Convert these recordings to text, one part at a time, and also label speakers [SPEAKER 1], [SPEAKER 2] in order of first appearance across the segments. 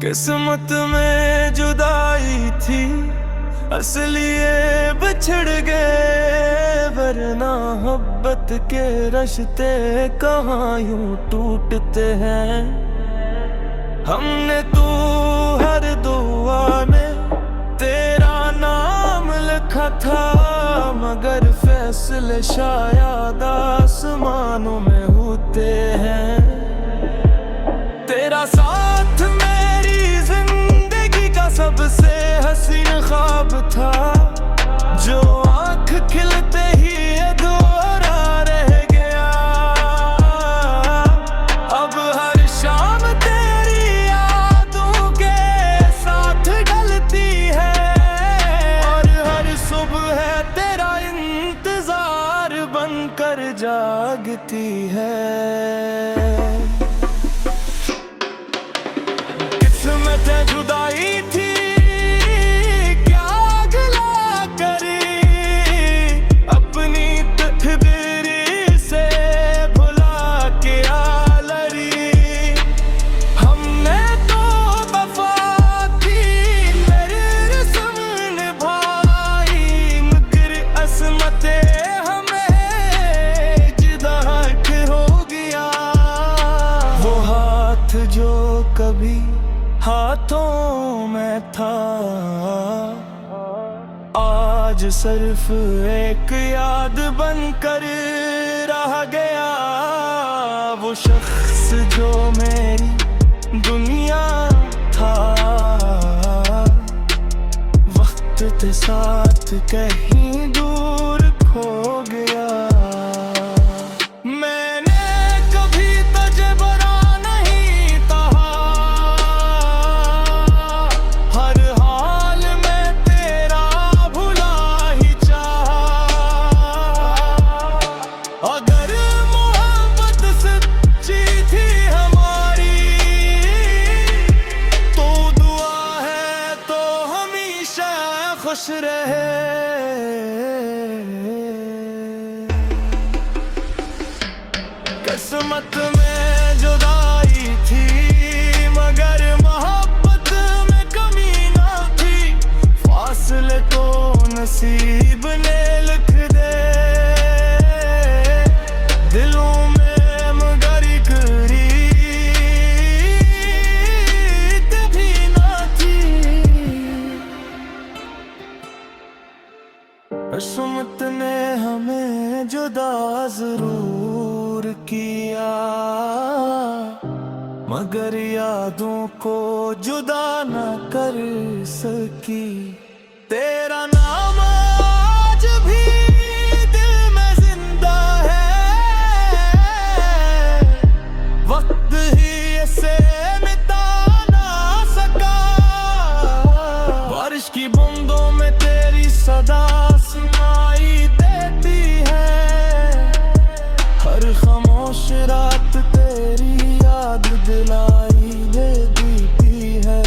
[SPEAKER 1] किस्मत में जुदाई थी, असली ये बिछड़ गए, वरना मोहब्बत के रिश्ते कहाँ यूं टूटते हैं। हमने तू हर दुआ में तेरा नाम लिखा था, मगर फैसले शायद आसमानों में होते हैं। तेरा साथ मेरी जिंदगी का सबसे हसीन ख्वाब था, जो आँख खिलते ही अधूरा रह गया। अब हर शाम तेरी यादों के साथ ढलती है, और हर सुबह तेरा इंतजार बनकर जागती है। किस्मत जुदाई थी, क्या गिला करी, अपनी तकदीर से भुला के आ लड़ी। हमने तो वफा की मेरी रस्म निभाई, मगर असमते हमें जुदा हो गया। वो हाथ जो कभी हाथों में था, आज सिर्फ एक याद बनकर रह गया। वो शख्स जो मेरी दुनिया था, वक्त के साथ कहीं दूर खो गया। अगर मोहब्बत सच्ची थी हमारी, तो दुआ है तो हमेशा खुश रहे। किस्मत में जुदाई थी, मगर मोहब्बत में कमी ना थी, फासले तो नसीब ने लिख दे। किस्मत ने हमें जुदा जरूर किया, मगर यादों को जुदा न कर सकी। तेरा नाम आज भी दिल में जिंदा है, वक्त ही इसे मिटा ना सका। बारिश की बूंदों में तेरी सदा सुनाई देती है, हर खामोश रात तेरी याद दिलाई देती है।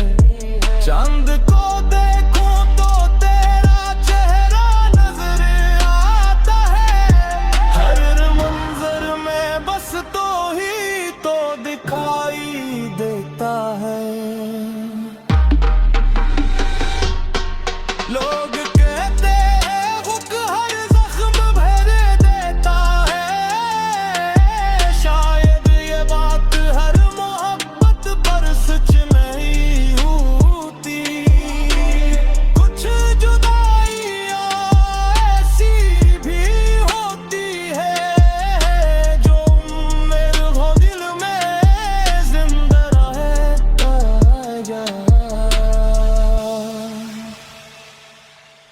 [SPEAKER 1] चांद को देखूं तो तेरा चेहरा नजर आता है, हर मंजर में बस तो ही तो दिखाई देता है। लोग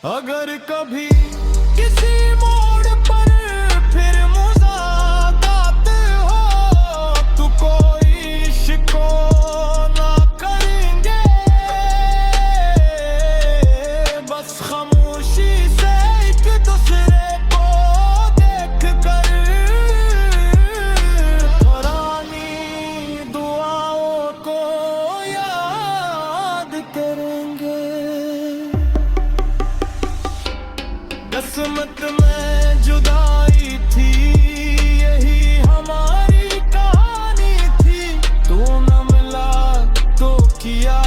[SPEAKER 1] अगर कभी किसी मोड़ पर फिर मुलाकात हो, तो कोई शिको ना करेंगे, बस खामोशी से एक दूसरे को देख कर पुरानी दुआओं को याद करेंगे। किस्मत में जुदाई थी, यही हमारी कहानी थी। तू न मिला तो किया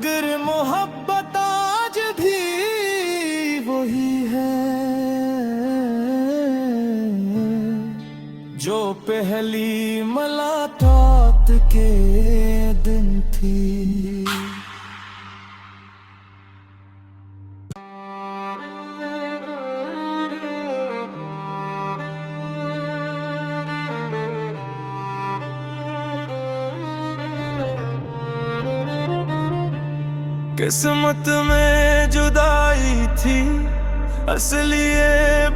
[SPEAKER 1] मगर मोहब्बत आज भी वही है जो पहली मुलाकात के दिन थी। किस्मत में जुदाई थी, असलिए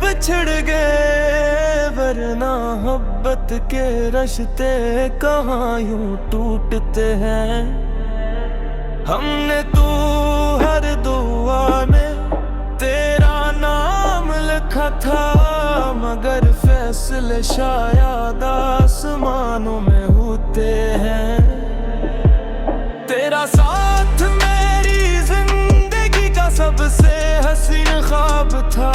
[SPEAKER 1] बिछड़ गए, वरना मोहब्बत के रिश्ते कहाँ यूं टूटते हैं। हमने तो हर दुआ में तेरा नाम लिखा था, मगर फैसले शायद आसमानों में होते हैं। तेरा साथ मेरी जिंदगी का सबसे हसीन ख्वाब था,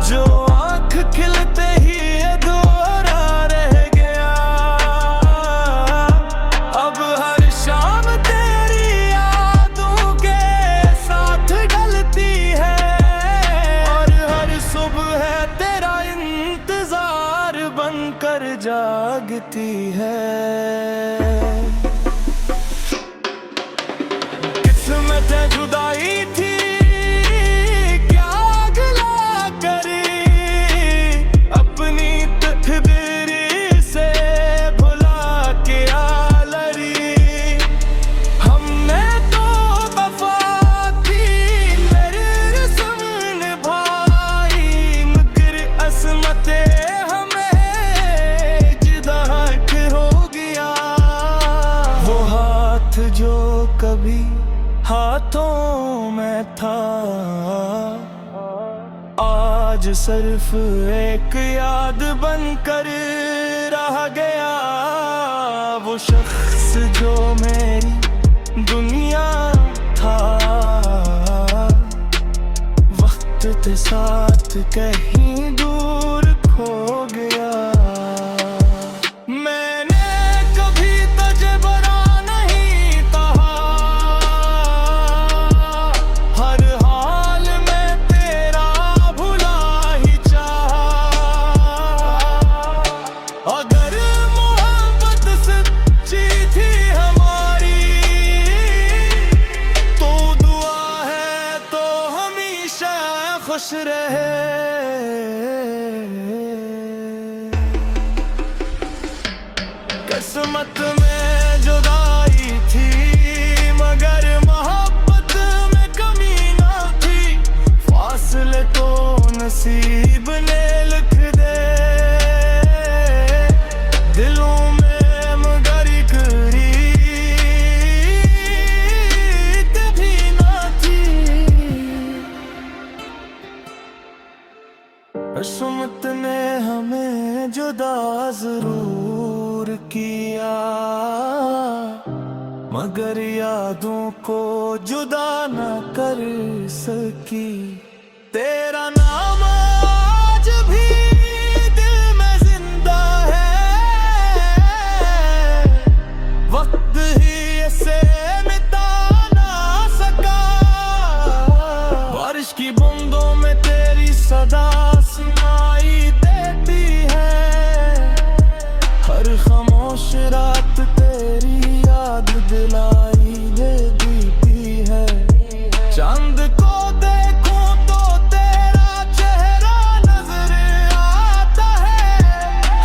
[SPEAKER 1] जो आँख खिलते ही अधूरा रह गया। अब हर शाम तेरी यादों के साथ ढलती है, और हर सुबह तेरा इंतजार बनकर जागती है। किस्मत जुदाई थी, क्या गिला करी, अपनी तकदीर से भुला के आ लड़ी। हमने तो वफा की मेरी रस्म निभाई, मगर असमते हमें जुदा हो गया। वो हाथ जो कभी हाथों में था, आज सिर्फ एक याद बनकर रह गया। वो शख्स जो मेरी दुनिया था, वक्त के साथ कहीं दूर खो गया। मैंने कभी तुझे बुरा नहीं कहा, हर हाल में तेरा भुला ही चाहा। अगर मोहब्बत सच्ची थी हमारी, तो दुआ है तो हमेशा खुश रहे। किस्मत में जुदाई थी, मगर मोहब्बत में कमी ना थी। फासले तो नसीब ने लिख दे दिलों में, मगर करीब भी ना थी। किस्मत ने हमें जुदा जरूर किया, मगर यादों को जुदा न कर सकी। तेरा नाम आज भी दिल में जिंदा है, वक्त ही इसे मिटा ना सका। बारिश की बूंदों में तेरी सदा सुनाई देती है, हर खामोश रात तेरी याद दिलाई देती है। चांद को देखूं तो तेरा चेहरा नजर आता है,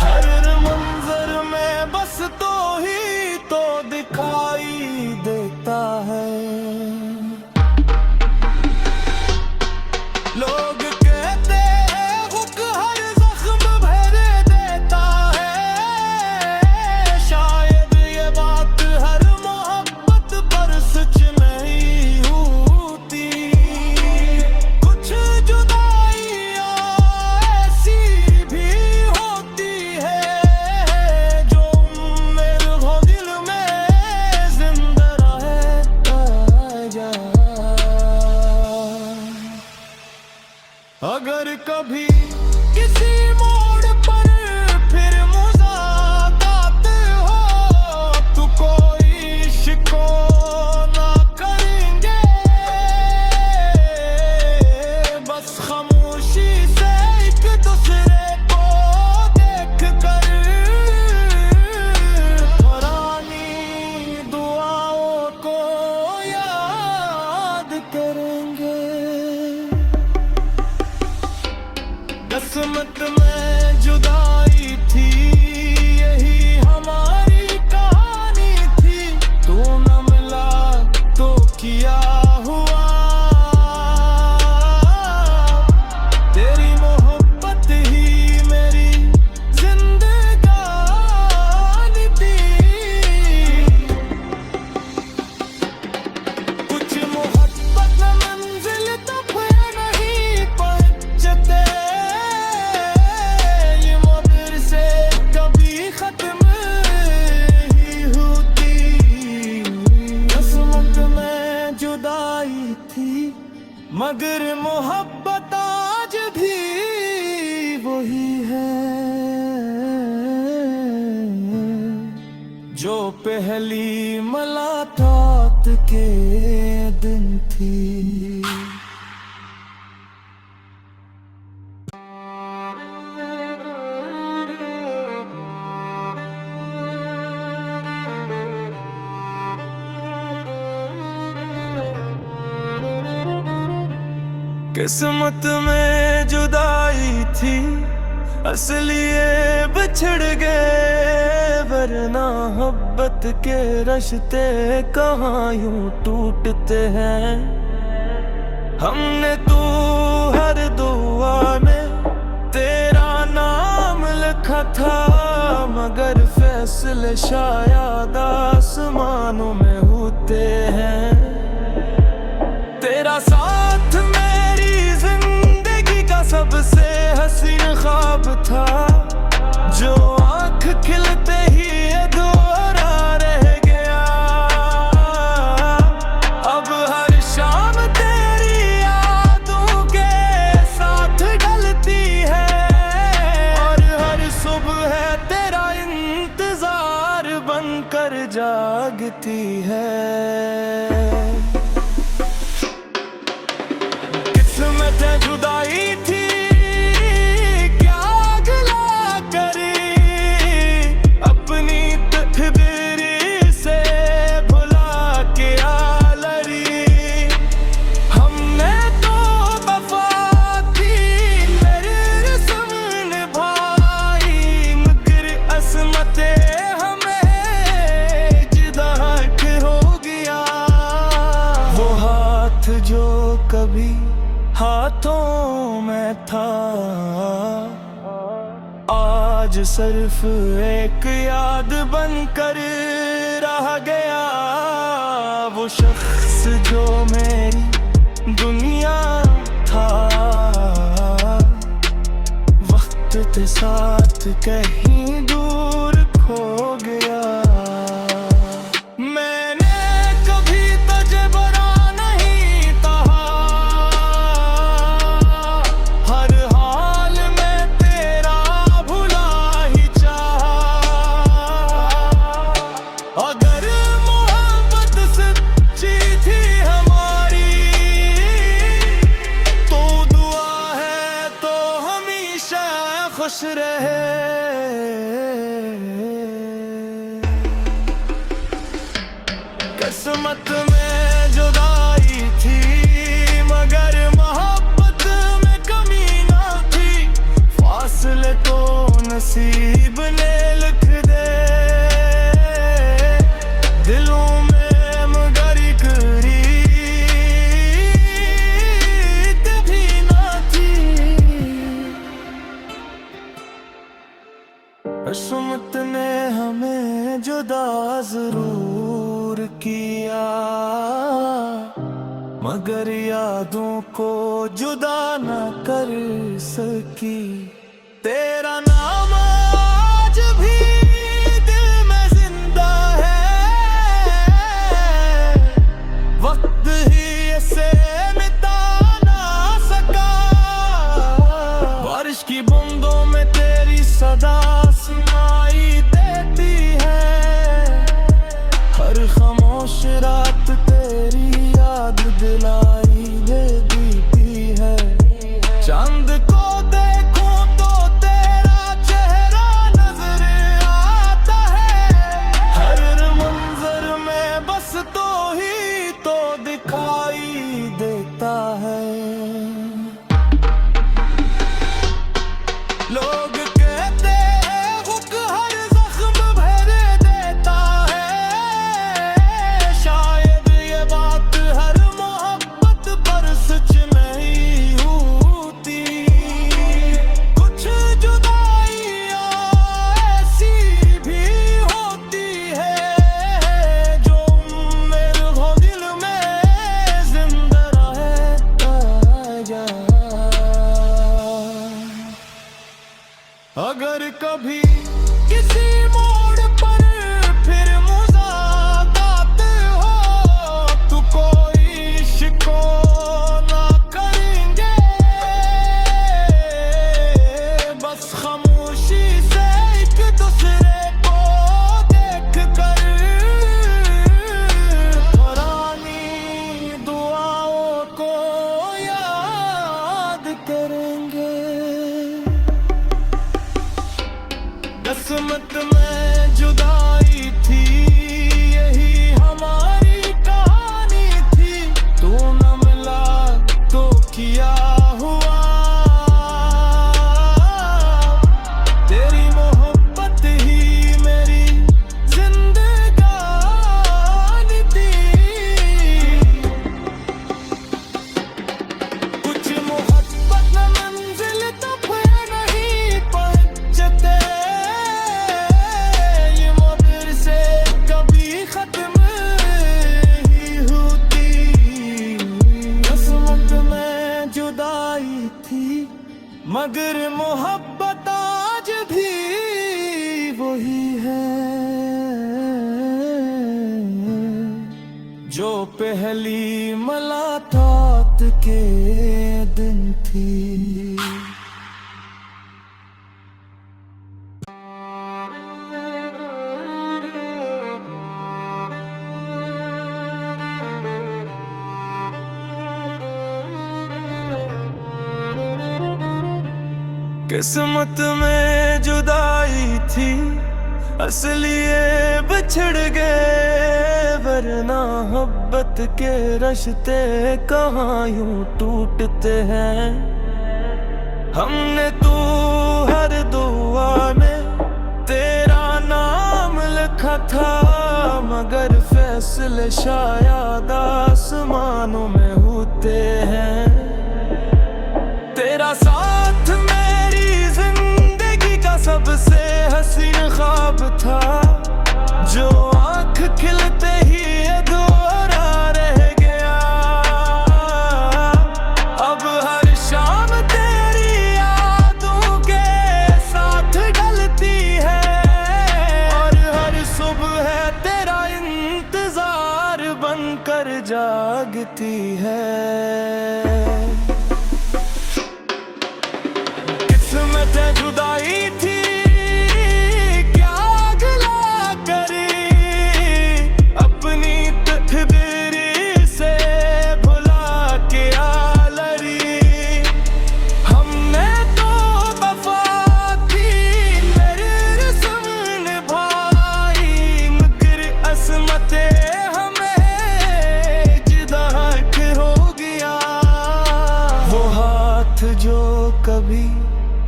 [SPEAKER 1] हर मंजर में बस तो ही तो दिखाई देता है। लोग कहते हैं हुक हर जख्म भर देता है, शायद ये बात हर मोहब्बत पर सच नहीं होती। कुछ जुदाइयां ऐसी भी होती है, जो मेरे दिल में जिंदा रहता जा। अगर कभी किसी मोड़ पर फिर मुलाकात हो, तो कोई शिको ना कर किस्मत में जुदाई थी, यही हमारी कहानी थी। तू न मिला तो किया हुआ, तेरी मोहब्बत ही मेरी जिंदगानी थी। कुछ मोहब्बत न मंजिल तक नहीं पहुंचते, ये मगर से कभी खत्म ही होती। किस्मत में जुदाई थी, मगर मोहब्बत आज भी वही है जो पहली मुलाकात के दिन थी। किस्मत में जुदाई थी, असली ये बिछड़ गए, वरना मोहब्बत के रिश्ते कहाँ यूं टूटते हैं। हमने तू हर दुआ में तेरा नाम लिखा था, मगर फैसले शायद आसमानों में होते हैं। तेरा साथ मेरी जिंदगी का सबसे हसीन ख्वाब था, जो आँख खिलते ही अधूरा रह गया। अब हर शाम तेरी यादों के साथ ढलती है, और हर सुबह तेरा इंतजार बनकर जागती है। किस्मत जुदाई थी, क्या गिला करे, अपनी तकदीर से भुला के आ लड़ी। हमने तो वफा की मेरे रस्म निभाई, मगर असमते हमें जुदा हो गया। वो हाथ जो कभी हाथों में था, आज सिर्फ एक याद बनकर रह गया। वो शख्स जो मेरी दुनिया था, वक्त के साथ कहीं दूर खो गया। मैंने कभी तुझे बुरा नहीं कहा, हर हाल में तेरा भुला ही चाहा। अगर मोहब्बत सच्ची थी हमारी, तो दुआ है तो हमेशा खुश रहे। किस्मत में जुदाई थी, मगर मोहब्बत में कमी ना थी। फासले तो नसीब ने लिख दे, दिलों में मगर रीत भी ना थी। किस्मत ने हमें जुदा जरूर किया, मगर यादों को जुदा न कर सकी। तेरा नाम आज भी दिल में जिंदा है, वक्त ही इसे मिटा ना सका। बारिश की बूंदों में तेरी सदा सुनाई देती है, हर खामोश रात तेरी याद दिलाई देती है। चांद को देखूं तो तेरा किस्मत में जुदाई थी, यही हमारी कहानी थी। तू न मिला तो किया हुआ, तेरी मोहब्बत ही मेरी जिंदगानी थी। कुछ मोहब्बत न मंजिल तक नहीं पहुंचते, ये मगर से कभी खत्म ही होती। किस्मत में जुदाई थी, मगर मोहब्बत आज भी वही है जो पहली मुलाकात के दिन थी। किस्मत में जुदाई थी, असलिए बिछड़ गए, वरना मोहब्बत के रिश्ते कहाँ यूं टूटते हैं। हमने तो हर दुआ में तेरा नाम लिखा था, मगर फैसले शायद आसमानों में होते हैं। तेरा साथ मेरी जिंदगी का सबसे हसीन ख्वाब था, जो आँख खिलते ही अधूरा रह गया। अब हर शाम तेरी यादों के साथ ढलती है, और हर सुबह तेरा इंतजार बनकर जागती है। किस्मत जुदाई थी, क्या गिला करी, अपनी तकदीर से भुला के आ लड़ी। हमने तो वफा की मेरी रस्म निभाई, मगर किस्मते हमें जुदा हो गया। वो हाथ जो कभी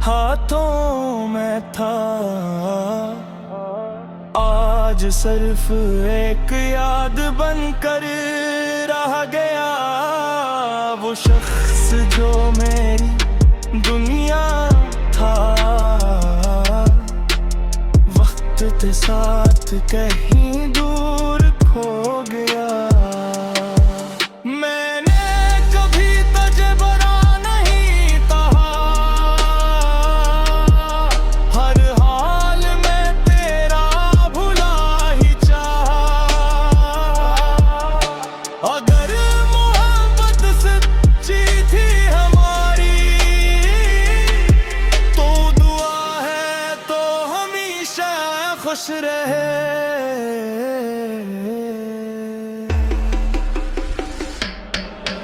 [SPEAKER 1] हाथों में था, आज सिर्फ एक याद बनकर रह गया। वो शख्स जो मेरी दुनिया था, वक्त के साथ कहीं दूर खो गया। मैंने कभी तुझे बुरा नहीं कहा, हर हाल में तेरा भुला ही चाहा। अगर मोहब्बत सच्ची थी हमारी, तो दुआ है तो हमेशा खुश रहे।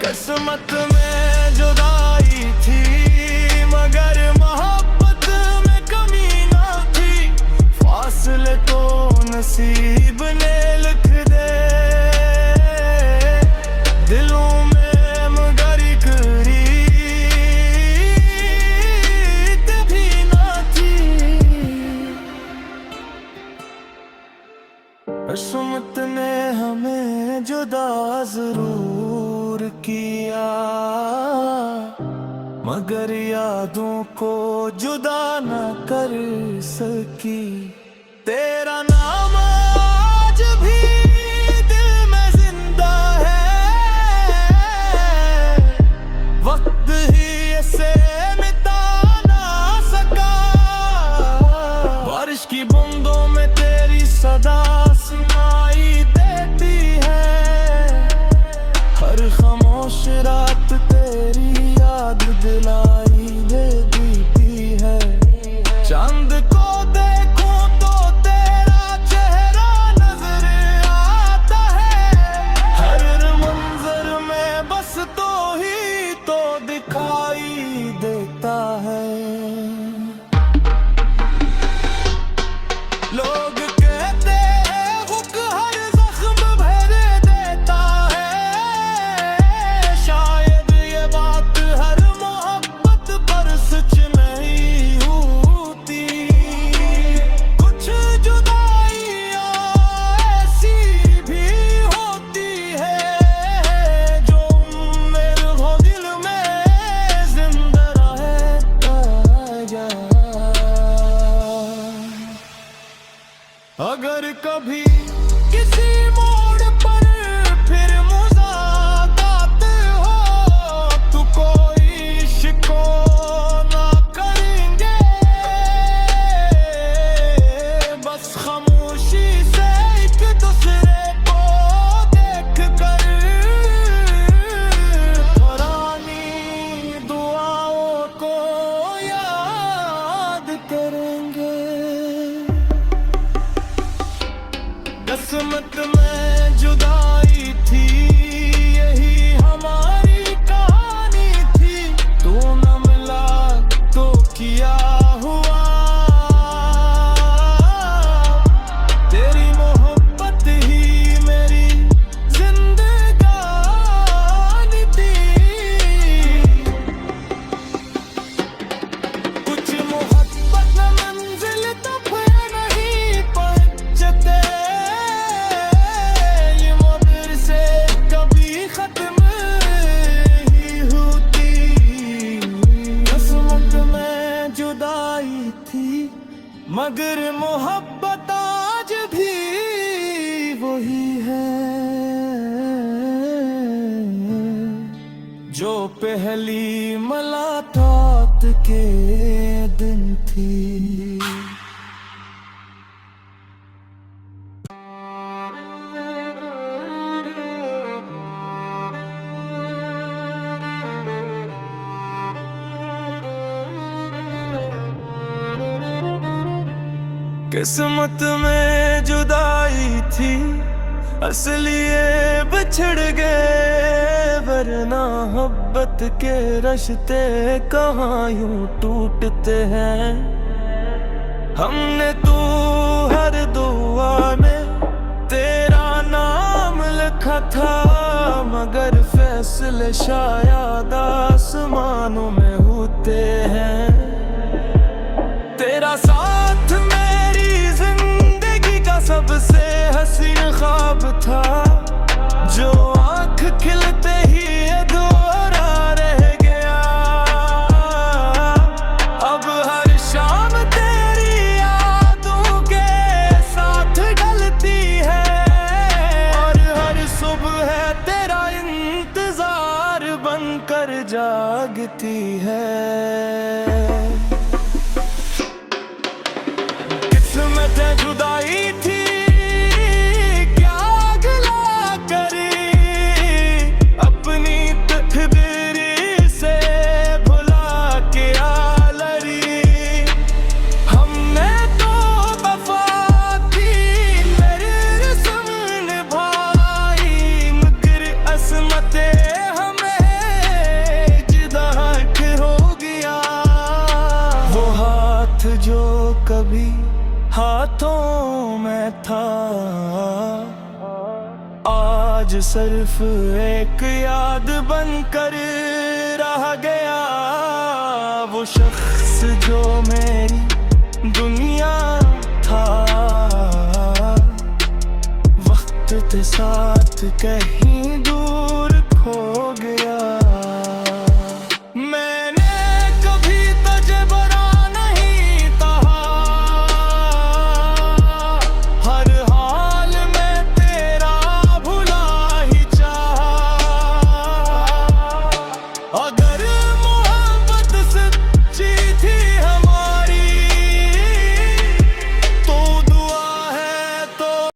[SPEAKER 1] किस्मत में जुदाई थी, मगर मोहब्बत में कमी ना थी। फासले तो नसीब ने लिख दे दिलों में, मगर एक रीत भी ना थी। किस्मत ने हमें जुदा जरूर किया, मगर यादों को जुदा न कर सकी। तेरा नाम आज भी दिल में जिंदा है, वक्त ही इसे मिटा ना सका। बारिश की बूंदों में तेरी सदा सुनाई देती है, हर खामोश रात तेरी याद दिलाई देती है। चांद को देखूं तो तेरा चेहरा नजर आता है, हर मंजर में बस तो ही तो दिखाई देता है। मगर मोहब्बत आज भी वही है जो पहली मुलाकात के दिन थी। किस्मत में जुदाई थी, असली ये बिछड़ गए, वरना मोहब्बत के रिश्ते कहाँ यूं टूटते हैं। हमने तू हर दुआ में तेरा नाम लिखा था, मगर फैसले शायद आसमानों में होते हैं। तेरा साथ मेरी जिंदगी का सबसे हसीन ख्वाब था, जो आँख खिलते ही अधूरा रह गया। अब हर शाम तेरी यादों के साथ ढलती है, और हर सुबह तेरा इंतजार बनकर जागती है। किस्मत जुदाई थी, क्या गिला करी, अपनी तकदीर से भुला के आ लड़ी। हमने तो वफा की मेरी रस्म निभाई, मगर असमते हमें जुदा हो गया। वो हाथ जो कभी हाथों में था, आज सिर्फ एक याद बनकर रह गया। वो शख्स जो मेरी दुनिया था, वक्त के साथ कहीं दूर